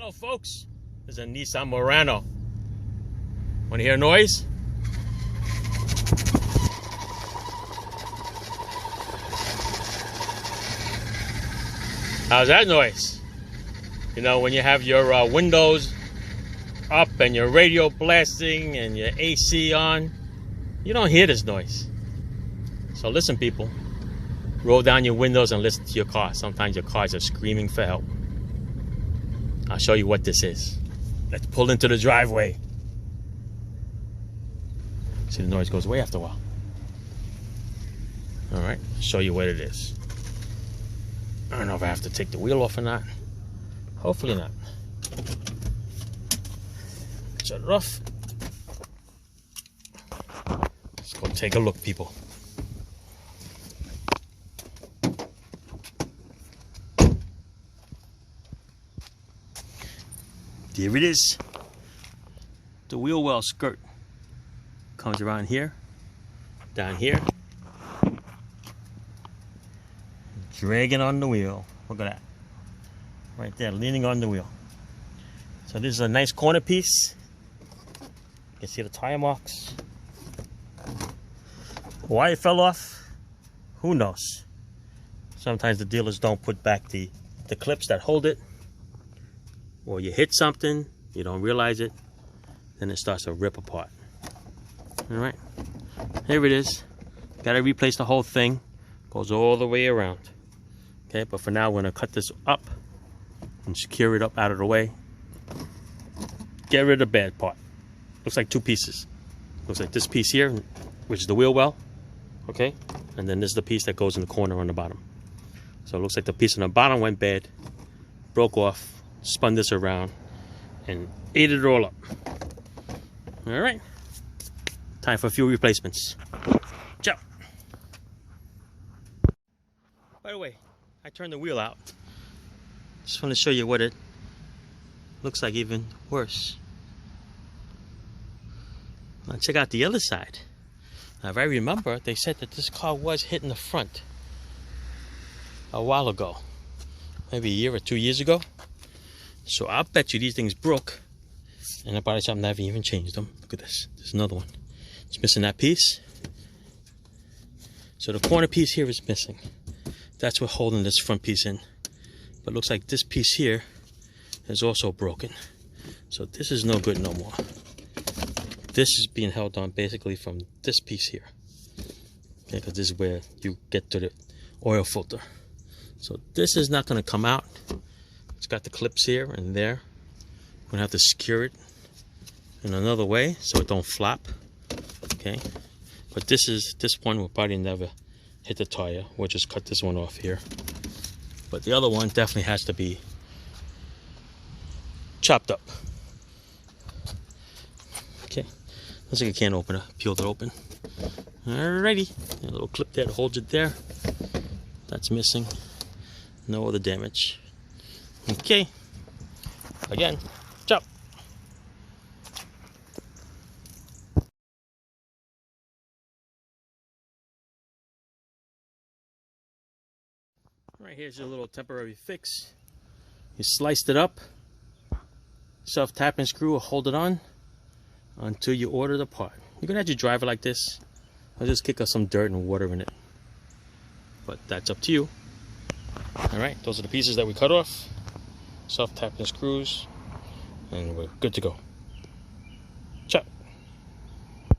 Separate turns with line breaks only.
Hello folks, this is a Nissan Murano. Want to hear a noise? How's that noise? You know, when you have your windows up and your radio blasting and your AC on, you don't hear this noise. So listen people, roll down your windows and listen to your car. Sometimes your cars are screaming for help. I'll show you what this is. Let's pull into the driveway. See, the noise goes away after a while. All right, show you what it is. I don't know if I have to take the wheel off or not. Hopefully not. Shut it off. Let's go take a look, people. There it is. The wheel well skirt comes around here, down here, dragging on the wheel. Look at that. Right there, leaning on the wheel. So this is a nice corner piece. You can see the tire marks. Why it fell off, who knows? Sometimes the dealers don't put back the clips that hold it. Or you hit something, you don't realize it, then it starts to rip apart. All right, here it is. Got to replace the whole thing. Goes all the way around. Okay, but for now we're gonna cut this up and secure it up out of the way. Get rid of the bad part. Looks like two pieces. Looks like this piece here, which is the wheel well. Okay, and then this is the piece that goes in the corner on the bottom. So it looks like the piece on the bottom went bad, broke off. Spun this around and ate it all up. All right, time for a few replacements. Ciao. By the way, I turned the wheel out. Just want to show you what it looks like even worse. Now check out the other side. Now if I remember, they said that this car was hitting the front a while ago, maybe a year or 2 years ago. So I'll bet you these things broke and the body shop never even changed them. Look at this. There's another one. It's missing that piece. So the corner piece here is missing. That's what's holding this front piece in. But it looks like this piece here is also broken. So this is no good no more. This is being held on basically from this piece here. Okay, because this is where you get to the oil filter. So this is not going to come out. It's got the clips here and there. I'm gonna have to secure it in another way so it don't flop. Okay, but this one will probably never hit the tire. We'll just cut this one off here. But the other one definitely has to be chopped up. Okay, looks like a can opener. Peeled it open. Alrighty, a little clip there that holds it there. That's missing. No other damage. Okay, again, ciao. Right, here's your little temporary fix. You sliced it up, self-tapping screw will hold it on until you order the part. You can actually drive it like this. I'll just kick up some dirt and water in it, but that's up to you. All right, those are the pieces that we cut off. Self-tapping screws, and we're good to go.